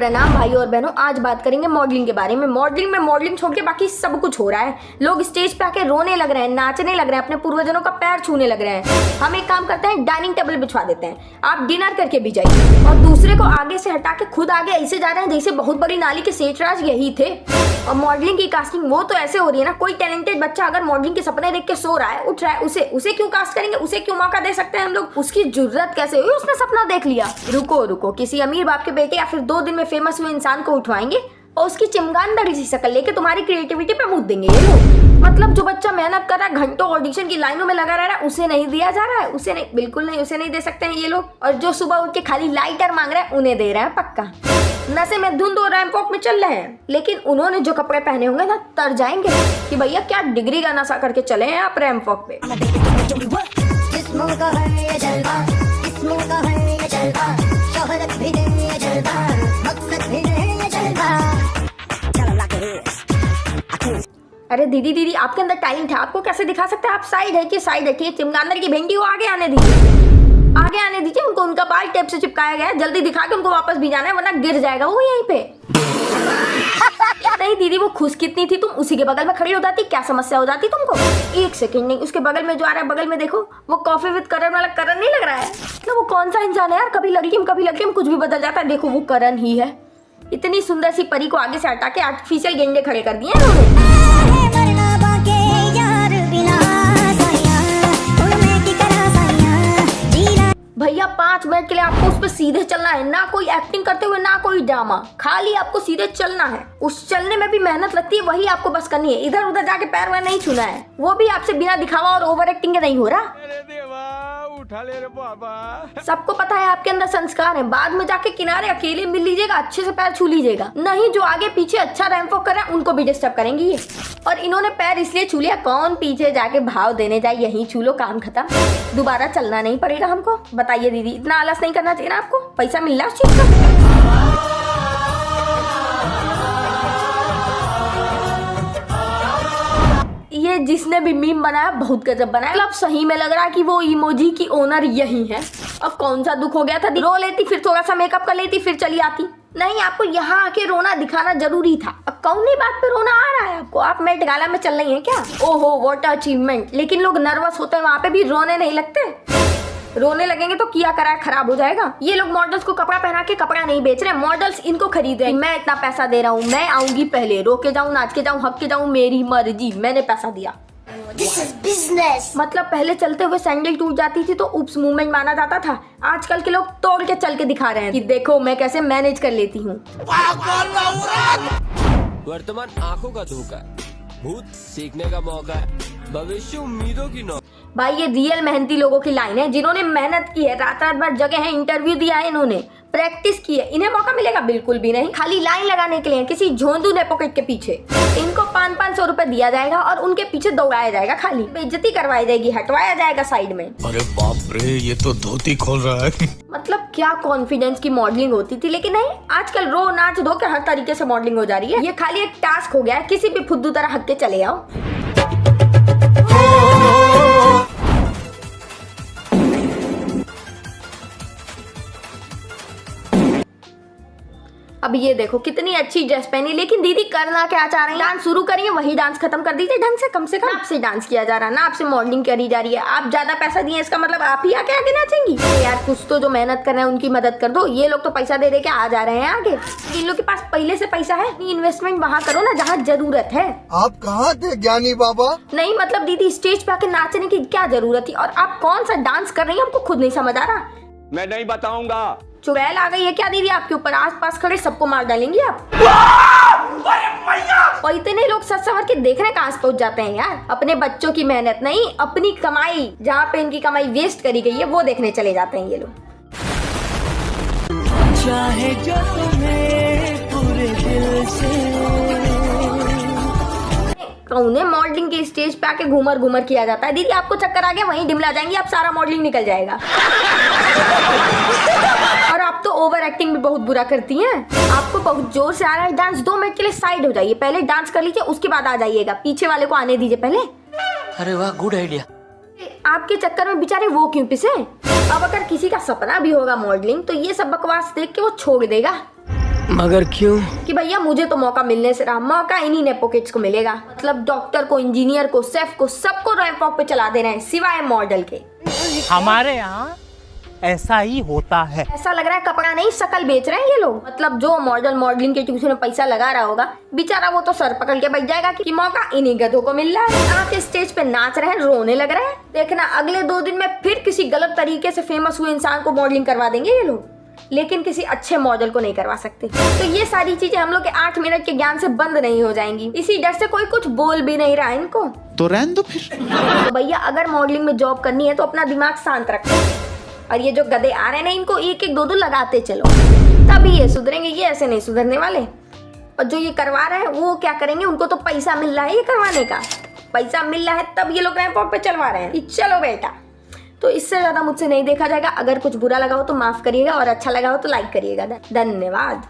प्रणाम भाई और बहनों। आज बात करेंगे मॉडलिंग के बारे में। मॉडलिंग छोड़ के बाकी सब कुछ हो रहा है। लोग स्टेज पे आके रोने लग रहे हैं, नाचने लग रहे हैं, अपने पूर्वजनों का पैर छूने लग रहे हैं। हम एक काम करते हैं, डाइनिंग टेबल बिछवा देते हैं, आप डिनर करके भी जाइए। और दूसरे को आगे से हटा के खुद आगे ऐसे जा रहे हैं जैसे बहुत बड़ी नाली के सेठराज यही थे। और मॉडलिंग की कास्टिंग वो तो ऐसे हो रही है ना, कोई टैलेंटेड बच्चा अगर मॉडलिंग के सपने देख के सो रहा है, उठ रहा है, उसे क्यों कास्ट करेंगे? उसे क्यों मौका दे सकते हैं हम लोग? उसकी जरूरत कैसे हुई? उसने सपना देख लिया। रुको, किसी अमीर बाप के बेटे या फिर 2 दिन में फेमस हुए इंसान को उठवाएंगे और उसकी चिमगानदारी सी शक्ल लेके तुम्हारी क्रिएटिविटी पे मूत देंगे ये लोग। मतलब जो बच्चा मेहनत कर रहा है, घंटों ऑडिशन की लाइनों में लगा रह रहा है, उसे नहीं दिया जा रहा है। उसे नहीं, बिल्कुल नहीं, उसे नहीं दे सकते हैं ये लोग। और जो सुबह उठ के खाली लाइटर मांग रहे हैं उन्हें दे रहे हैं पक्का। नशे में धुंध और रैंप वॉक में चल रहे हैं, लेकिन उन्होंने जो कपड़े पहने होंगे ना, तर जाएंगे कि भैया क्या डिग्री का नशा करके चले हैं आप रैंप वॉक पे। अरे दीदी आपके अंदर टैलेंट है, आपको कैसे दिखा सकते हैं? आप साइड है कि साइड है कि चिमगांदड़ की भिंडी को आगे आने दीजिए उनको। उनका बाल टेप से चिपकाया गया है, जल्दी दिखा के उनको वापस भी जाना है वरना गिर जाएगा वो यहीं पे। नहीं दीदी, वो खुश कितनी थी, तुम उसी के बगल में खड़ी हो जाती, क्या समस्या हो जाती तुमको? 1 सेकंड नहीं, उसके बगल में जो आ रहा है, बगल में देखो, वो कॉफी विद करण वाला करण नहीं लग रहा है? तो वो कौन सा इंसान है यार? कभी लड़की कुछ भी बदल जाता है। देखो वो करण ही है। इतनी सुंदर सी परी को आगे से हटा के आर्टिफिशियल गेंडे खड़े कर दिए इन्होंने। भैया 5 मिनट के लिए आपको उस पर सीधे चलना है, ना कोई एक्टिंग करते हुए ना कोई ड्रामा, खाली आपको सीधे चलना है। उस चलने में भी मेहनत लगती है, वही आपको बस करनी है। इधर उधर जाके पैर वैर नहीं छूना है, वो भी आपसे बिना दिखावा और ओवर एक्टिंग के नहीं हो रहा। अरे देवा, उठा ले रे बाबा। सबको पता है आपके अंदर संस्कार है, बाद में जाके किनारे अकेले मिल लीजिएगा, अच्छे से पैर छू लीजिएगा। नहीं, जो आगे पीछे अच्छा रैंप वॉक कर रहे हैं उनको भी डिस्टर्ब करेंगी ये। और इन्होंने पैर इसलिए छू लिया, कौन पीछे जाके भाव देने जाए, यहीं छू लो, काम खत्म। दोबारा चलना नहीं पड़ेगा हमको। बताइए दीदी, इतना आलस नहीं करना चाहिए ना आपको? पैसा मिल रहा है उस चीज का। ये जिसने भी मीम बनाया बहुत गजब बनाया। मतलब सही में लग रहा है कि वो इमोजी की ओनर यही है। अब कौन सा दुख हो गया था, रो लेती, फिर थोड़ा सा मेकअप कर लेती, फिर चली आती। नहीं, आपको यहाँ आके रोना दिखाना जरूरी था। अब कौनी बात पे रोना आ रहा है आपको? आप मेट गाला में चल रही हैं क्या? ओहो व्हाट अचीवमेंट। लेकिन लोग नर्वस होते हैं, वहां पे भी रोने नहीं लगते। रोने लगेंगे तो किया करा खराब हो जाएगा। ये लोग मॉडल्स को कपड़ा पहना के कपड़ा नहीं बेच रहे, मॉडल्स इनको खरीद रहे हैं। मैं इतना पैसा दे रहा हूँ, मैं आऊंगी पहले, रो के जाऊँ, नाच के जाऊँ, हक के जाऊँ, मेरी मर्जी, मैंने पैसा दिया। This is business. मतलब पहले चलते हुए सैंडल टूट जाती थी तो उप्स मूवमेंट माना जाता था। आजकल के लोग तोड़ के चल के दिखा रहे हैं कि देखो मैं कैसे मैनेज कर लेती हूँ। वर्तमान आंखों का धोखा है, भूत सीखने का मौका है, भविष्य उम्मीदों की नौ। भाई ये रियल मेहनती लोगों की लाइन है, जिन्होंने मेहनत की है, रात भर जगह है, इंटरव्यू दिया है, इन्होंने प्रैक्टिस की है। इन्हें मौका मिलेगा? बिल्कुल भी नहीं। खाली लाइन लगाने के लिए किसी झोंदू ने पॉकेट के पीछे इनको 500-500 रुपए दिया जाएगा और उनके पीछे दौड़ाया जाएगा, खाली बेइज्जती करवाई जाएगी, हटवाया जाएगा साइड में। अरे बाप रे, ये तो धोती खोल रहा है। मतलब क्या कॉन्फिडेंस की मॉडलिंग होती थी, लेकिन नहीं, आजकल रो नाच धो के हर तरीके से मॉडलिंग हो जा रही है। ये खाली एक टास्क हो गया है, किसी भी फुद्दू तरह हक के चले आओ। अब ये देखो कितनी अच्छी ड्रेस पहनी, लेकिन दीदी करना क्या चाह रही हैं? डांस शुरू करिए, वही डांस खत्म कर दीजिए ढंग से। कम से कम आपसे डांस किया जा रहा है ना, आपसे मॉडलिंग करी जा रही है। आप ज्यादा पैसा दिए इसका मतलब आप ही आके आगे नाचेंगी? यार कुछ तो जो मेहनत कर रहे हैं उनकी मदद कर दो। ये लोग तो पैसा दे के आ जा रहे हैं आगे। इन लोग के पास पहले से पैसा है, इन्वेस्टमेंट वहाँ करो ना जहाँ जरूरत है। आप कहाँ थे ज्ञानी बाबा? नहीं मतलब दीदी, स्टेज पे आके नाचने की क्या जरूरत थी? और आप कौन सा डांस कर रही है हमको खुद नहीं समझ आ रहा। मैं नहीं बताऊंगा। चुड़ैल आ गई है क्या दीदी आपके ऊपर? आसपास खड़े सबको मार डालेंगी आप। और इतने लोग सच सवर के देखने कहाँ से पहुंच जाते हैं यार? अपने बच्चों की मेहनत नहीं, अपनी कमाई, जहाँ पे इनकी कमाई वेस्ट करी गई है वो देखने चले जाते हैं ये लोग। चाहे जो तुम्हें पूरे दिल से। उन्हें मॉडलिंग के स्टेज पे आके घूमर किया जाता है। दीदी आपको चक्कर आ गया, वहीं डिमला जाएंगी आप, सारा मॉडलिंग निकल जाएगा। और आप तो ओवर एक्टिंग भी बहुत बुरा करती हैं। आपको बहुत जोर से आ रहा है डांस, 2 मिनट के लिए साइड हो जाइए, पहले डांस कर लीजिए, उसके बाद आ जाइएगा। पीछे वाले को आने दीजिए पहले। अरे वाह, गुड आइडिया। आपके चक्कर में बेचारे वो क्यों पिसे? अब अगर किसी का सपना भी होगा मॉडलिंग तो ये सब बकवास देख के वो छोड़ देगा। मगर क्यों? कि भैया मुझे तो मौका मिलने से रहा, मौका इन्हीं नेपो किड्स को मिलेगा। मतलब डॉक्टर को, इंजीनियर को, शेफ को, सबको रैंप वॉक पे चला दे रहे हैं सिवाय मॉडल के। हमारे यहाँ ऐसा ही होता है। ऐसा लग रहा है कपड़ा नहीं शकल बेच रहे हैं ये लोग। मतलब जो मॉडल मॉडलिंग के ट्यूशन में पैसा लगा रहा होगा बेचारा वो तो सर पकड़ के बैठ जाएगा कि मौका इन्हीं गधों को मिल रहा है। आके स्टेज पे नाच रहे हैं, रोने लग रहे हैं। देखना अगले 2 दिन में फिर किसी गलत तरीके से फेमस हुए इंसान को मॉडलिंग करवा देंगे ये लोग, लेकिन किसी अच्छे मॉडल को नहीं करवा सकते। तो ये सारी चीजें हम लोग के 8 मिनट के ज्ञान से बंद नहीं हो जाएंगी। इसी डर से कोई कुछ बोल भी नहीं रहा है इनको। तो रहने दो फिर। तो भैया अगर मॉडलिंग में जॉब करनी है तो अपना दिमाग शांत रखो, और ये जो गधे आ रहे हैं ना इनको 1-1 2-2 लगाते चलो, तभी ये सुधरेंगे। ये ऐसे नहीं सुधरने वाले। और जो ये करवा रहे हैं वो क्या करेंगे, उनको तो पैसा मिल रहा है ये करवाने का, पैसा मिल रहा है तब ये लोग रैंप वॉक पे चलवा रहे हैं कि चलो बेटा। तो इससे ज्यादा मुझसे नहीं देखा जाएगा। अगर कुछ बुरा लगा हो तो माफ करिएगा और अच्छा लगा हो तो लाइक करिएगा। धन्यवाद।